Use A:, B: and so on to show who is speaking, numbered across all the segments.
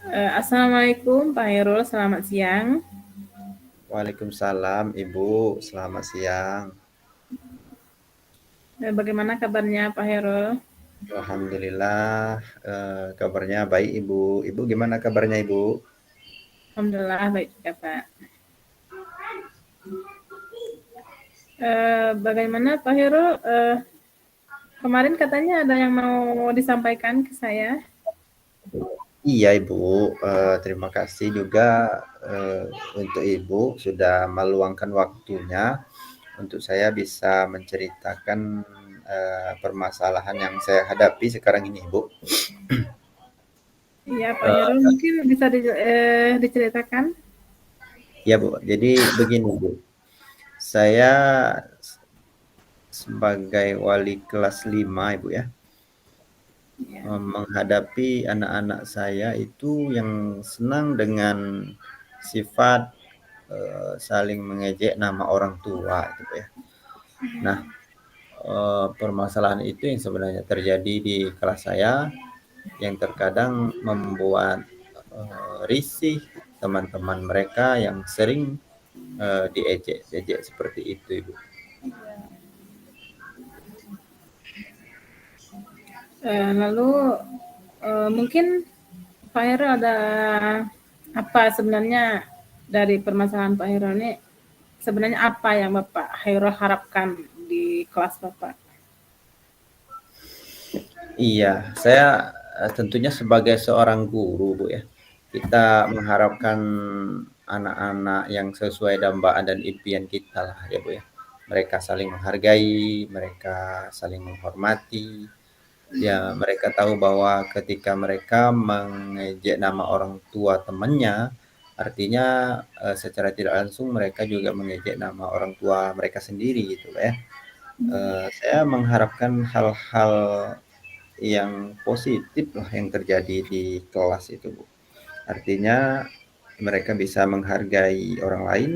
A: Assalamualaikum Pak Hairul, selamat siang.
B: Waalaikumsalam Ibu, selamat siang.
A: Bagaimana kabarnya Pak Hairul?
B: Alhamdulillah, kabarnya baik Ibu. Ibu gimana kabarnya Ibu?
A: Alhamdulillah baik juga Pak. Bagaimana Pak Hairul? Kemarin katanya ada yang mau disampaikan ke saya.
B: Iya Ibu, terima kasih juga eh, untuk Ibu sudah meluangkan waktunya untuk saya bisa menceritakan permasalahan yang saya hadapi sekarang ini Ibu.
A: Iya Pak Hairul,
B: Eh,
A: mungkin bisa diceritakan.
B: ya Bu, jadi begini Bu, saya sebagai wali kelas 5 Ibu ya,
A: Ya,
B: menghadapi anak-anak saya itu yang senang dengan sifat saling mengejek nama orang tua gitu ya. Nah, permasalahan itu yang sebenarnya terjadi di kelas saya yang terkadang membuat risih teman-teman mereka yang sering diejek-ejek seperti itu, Ibu.
A: lalu mungkin Pak Hairul ada apa sebenarnya dari permasalahan Pak Hairul ini? Sebenarnya apa yang Bapak Hairul harapkan di kelas Bapak?
B: Iya, saya tentunya sebagai seorang guru, Bu ya, kita mengharapkan anak-anak yang sesuai dambaan dan impian kita lah ya, Bu ya. Mereka saling menghargai, mereka saling menghormati. Ya, mereka tahu bahwa ketika mereka mengejek nama orang tua temannya, artinya secara tidak langsung mereka juga mengejek nama orang tua mereka sendiri gitu ya. Saya mengharapkan hal-hal yang positif lah yang terjadi di kelas itu, Bu. Artinya mereka bisa menghargai orang lain,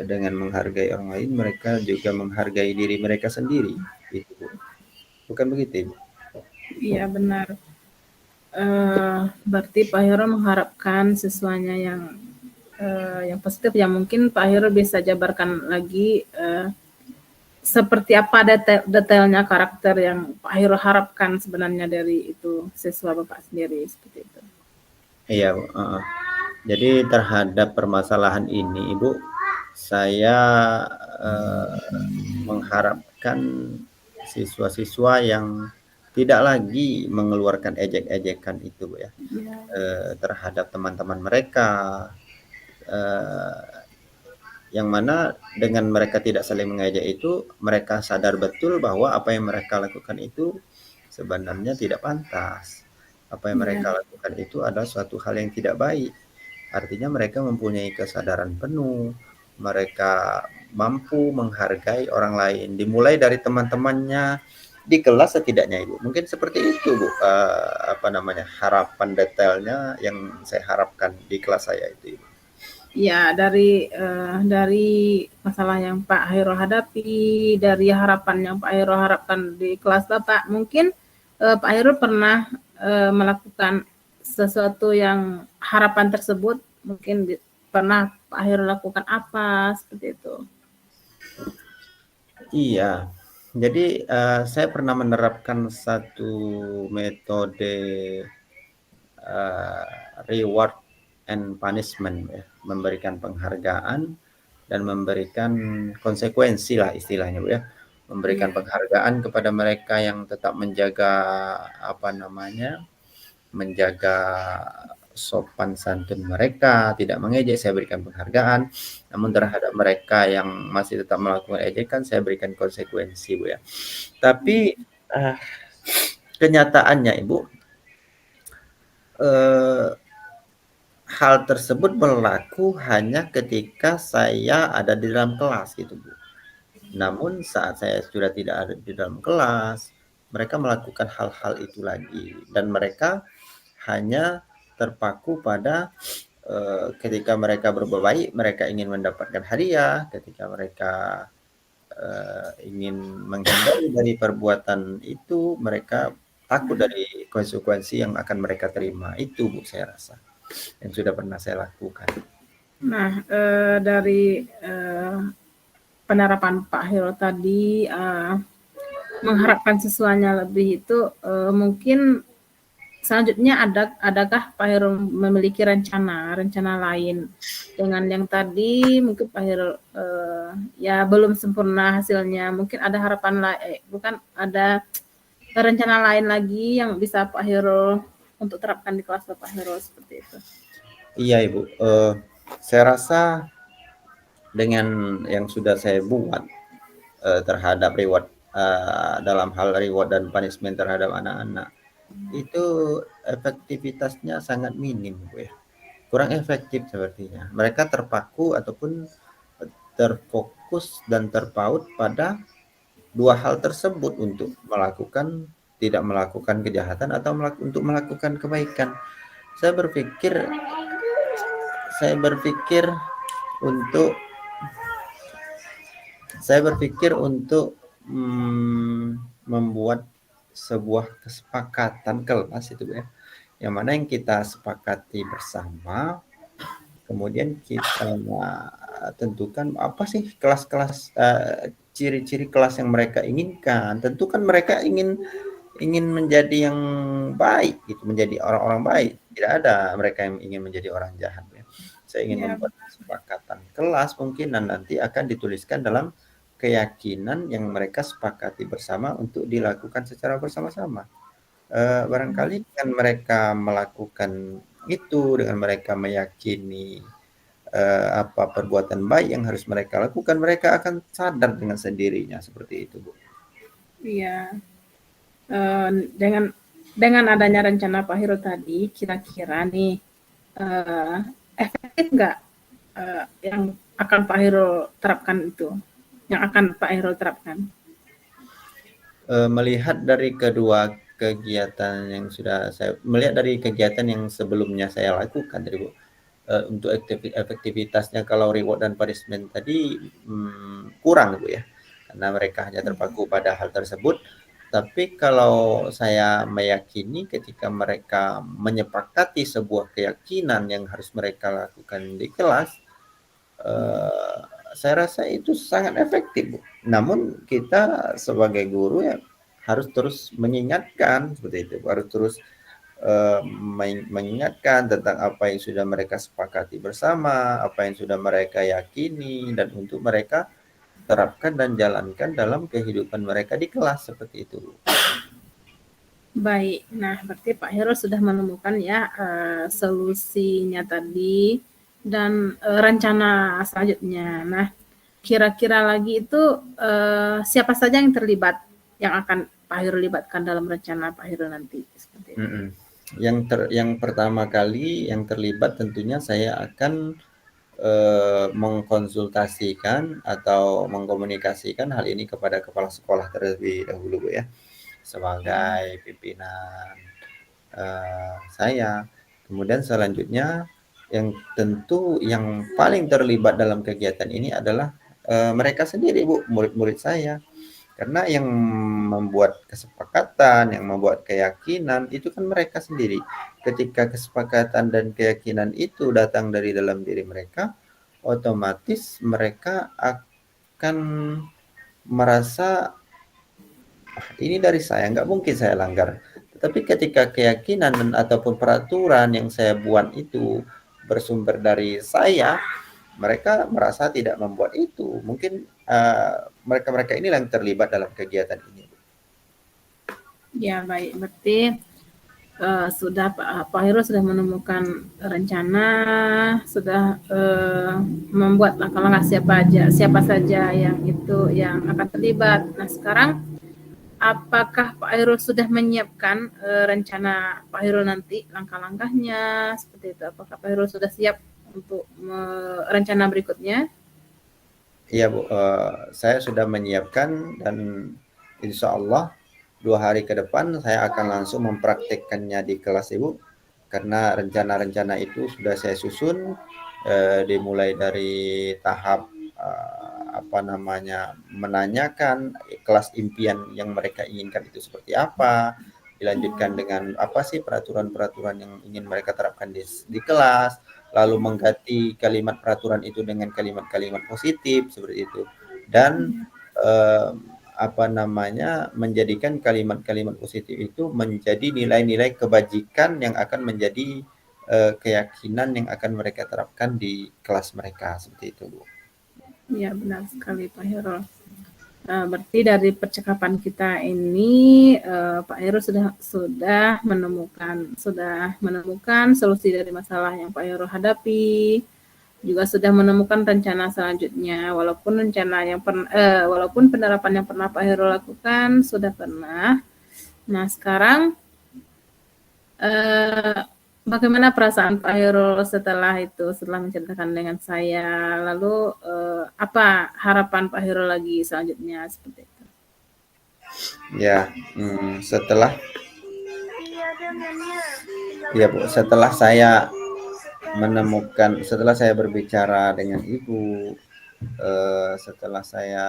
B: dengan menghargai orang lain mereka juga menghargai diri mereka sendiri, itu, Bu. Bukan begitu, Ibu?
A: Iya benar. Berarti Pak Hairul mengharapkan sesuanya yang positif yang mungkin Pak Hairul bisa jabarkan lagi seperti apa detailnya karakter yang Pak Hairul harapkan sebenarnya dari itu siswa Bapak sendiri seperti itu.
B: Iya, Bu, heeh. Jadi terhadap permasalahan ini, Ibu, saya mengharapkan siswa-siswa yang tidak lagi mengeluarkan ejek-ejekan itu, Bu ya,
A: Ya,
B: terhadap teman-teman mereka, eee, yang mana dengan mereka tidak saling mengejek itu, mereka sadar betul bahwa apa yang mereka lakukan itu sebenarnya tidak pantas. Apa yang
A: ya,
B: mereka lakukan itu adalah suatu hal yang tidak baik. Artinya mereka mempunyai kesadaran penuh, mereka mampu menghargai orang lain, dimulai dari teman-temannya di kelas setidaknya Ibu. Mungkin seperti itu Bu, apa namanya, harapan detailnya yang saya harapkan di kelas saya itu Ibu.
A: ya dari masalah yang Pak Hairul hadapi, dari harapan yang Pak Hairul harapkan di kelas Bapak, mungkin Pak Hairul pernah melakukan sesuatu yang harapan tersebut, mungkin pernah Pak Hairul lakukan apa seperti itu?
B: Iya, jadi saya pernah menerapkan satu metode eee, reward and punishment ya, memberikan penghargaan dan memberikan konsekuensi lah istilahnya, Bu, ya. Memberikan
A: Iya,
B: penghargaan kepada mereka yang tetap menjaga, apa namanya, menjaga sopan santun mereka, tidak mengejek, saya berikan penghargaan. Namun terhadap mereka yang masih tetap melakukan ejekan, saya berikan konsekuensi, Bu, ya. Tapi, eee, kenyataannya Ibu, eee, hal tersebut berlaku hanya ketika saya ada di dalam kelas gitu, Bu. Namun saat saya sudah tidak ada di dalam kelas, mereka melakukan hal-hal itu lagi dan mereka hanya terpaku pada, ketika mereka berbuat baik, mereka ingin mendapatkan hadiah, ketika mereka, ingin menghindari dari perbuatan itu, mereka takut dari konsekuensi yang akan mereka terima, itu Bu saya rasa. yang sudah pernah saya lakukan.
A: Nah, dari penerapan Pak Hero tadi, mengharapkan siswanya lebih itu, mungkin selanjutnya adakah Pak Hero memiliki rencana lain dengan yang tadi mungkin Pak Hero ya belum sempurna hasilnya, mungkin ada bukan ada rencana lain lagi yang bisa Pak Hero untuk terapkan di kelas Pak Hero seperti itu?
B: Iya Ibu, saya rasa dengan yang sudah saya buat terhadap reward dalam hal reward dan punishment terhadap anak-anak, itu efektivitasnya sangat minim Bu ya. Kurang efektif sepertinya. Mereka terpaku ataupun terfokus dan terpaut pada dua hal tersebut untuk tidak melakukan kejahatan atau untuk melakukan kebaikan. Saya berpikir untuk membuat sebuah kesepakatan kelas itu ya, yang mana yang kita sepakati bersama, kemudian kita tentukan apa sih kelas-kelas, ciri-ciri kelas yang mereka inginkan. Tentu kan mereka ingin menjadi yang baik gitu, menjadi orang-orang baik. Tidak ada mereka yang ingin menjadi orang jahat ya. Saya ingin
A: Ya,
B: membuat kesepakatan kelas mungkin dan nanti akan dituliskan dalam keyakinan yang mereka sepakati bersama untuk dilakukan secara bersama-sama. Barangkali dengan mereka melakukan itu, dengan mereka meyakini apa perbuatan baik yang harus mereka lakukan, mereka akan sadar dengan sendirinya seperti itu, Bu.
A: iya. Dengan adanya rencana Pak Hero tadi, kira-kira nih efektif nggak yang akan Pak Hero terapkan itu? Yang akan Pak Hero terapkan?
B: Melihat dari kedua kegiatan yang sudah melihat dari kegiatan yang sebelumnya saya lakukan tadi Bu, untuk efektivitasnya kalau reward dan punishment tadi kurang Bu ya, karena mereka hanya terpaku pada hal tersebut. Tapi kalau saya meyakini ketika mereka menyepakati sebuah keyakinan yang harus mereka lakukan di kelas, saya rasa itu sangat efektif Bu. Namun kita sebagai guru ya harus terus mengingatkan seperti itu, harus terus mengingatkan tentang apa yang sudah mereka sepakati bersama, apa yang sudah mereka yakini, dan untuk mereka terapkan dan jalankan dalam kehidupan mereka di kelas seperti itu.
A: Baik, nah berarti Pak Hero sudah menemukan ya solusinya tadi dan rencana selanjutnya. Nah, kira-kira lagi itu siapa saja yang terlibat yang akan Pak Hero libatkan dalam rencana Pak Hero nanti seperti itu?
B: Yang pertama kali yang terlibat tentunya saya akan mengkonsultasikan atau mengkomunikasikan hal ini kepada kepala sekolah terlebih dahulu Bu ya, sebagai pimpinan saya. Kemudian selanjutnya yang tentu yang paling terlibat dalam kegiatan ini adalah mereka sendiri Bu, murid-murid saya. Karena yang membuat kesepakatan, yang membuat keyakinan itu kan mereka sendiri. Ketika kesepakatan dan keyakinan itu datang dari dalam diri mereka, otomatis mereka akan merasa ini dari saya, nggak mungkin saya langgar. Tetapi ketika keyakinan dan ataupun peraturan yang saya buat itu bersumber dari saya, mereka merasa tidak membuat itu. Mungkin mereka-mereka ini yang terlibat dalam kegiatan ini.
A: Ya baik, berarti sudah Pak Hero sudah menemukan rencana, sudah membuat langkah-langkah siapa saja yang akan terlibat. Nah sekarang apakah Pak Hero sudah menyiapkan rencana Pak Hero nanti langkah-langkahnya seperti itu? Apakah Pak Hero sudah siap untuk rencana berikutnya?
B: Iya Bu, saya sudah menyiapkan dan insya Allah 2 hari ke depan saya akan langsung mempraktikkannya di kelas Ibu, karena rencana-rencana itu sudah saya susun dimulai dari tahap menanyakan kelas impian yang mereka inginkan itu seperti apa, dilanjutkan dengan apa sih peraturan-peraturan yang ingin mereka terapkan di kelas, lalu mengganti kalimat peraturan itu dengan kalimat-kalimat positif seperti itu. Dan apa namanya, menjadikan kalimat-kalimat positif itu menjadi nilai-nilai kebajikan yang akan menjadi keyakinan yang akan mereka terapkan di kelas mereka seperti itu, Bu.
A: Ya, benar sekali Pak Hairul. Berarti dari percakapan kita ini Pak Hairul sudah menemukan solusi dari masalah yang Pak Hairul hadapi, juga sudah menemukan rencana selanjutnya. Walaupun walaupun penerapan yang pernah Pak Hairul lakukan sudah pernah. Nah, sekarang bagaimana perasaan Pak Hairul setelah menceritakan dengan saya? Lalu apa harapan Pak Hairul lagi selanjutnya seperti itu?
B: Ya, setelah setelah saya berbicara dengan Ibu, setelah saya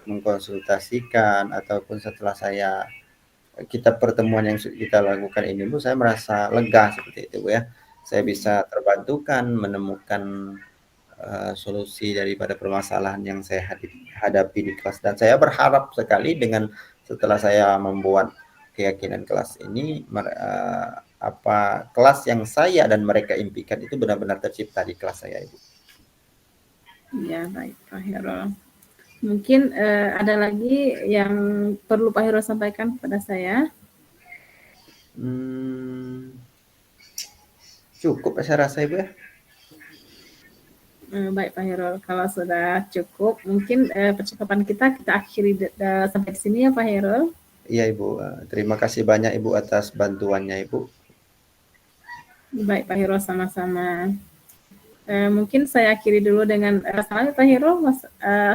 B: mengkonsultasikan ataupun setelah kita pertemuan yang kita lakukan ini, Bu, saya merasa lega seperti itu, Bu, ya. Saya bisa terbantukan menemukan solusi daripada permasalahan yang saya hadapi di kelas, dan saya berharap sekali setelah saya membuat keyakinan kelas ini, kelas yang saya dan mereka impikan itu benar-benar tercipta di kelas saya, Ibu.
A: Ya, baik Pak Hairul. Mungkin ada lagi yang perlu Pak Hairul sampaikan kepada saya?
B: Cukup saya rasa, Ibu, ya.
A: Baik Pak Hairul, kalau sudah cukup, mungkin percakapan kita akhiri sampai di sini ya Pak Hairul.
B: Iya Ibu, terima kasih banyak Ibu atas bantuannya Ibu.
A: Baik Pak Hairul, sama-sama. Mungkin saya akhiri dulu dengan salam Pak Hairul.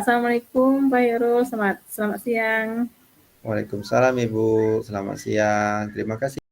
A: Assalamualaikum Pak Hairul, selamat siang.
B: Waalaikumsalam Ibu, selamat siang. Terima kasih.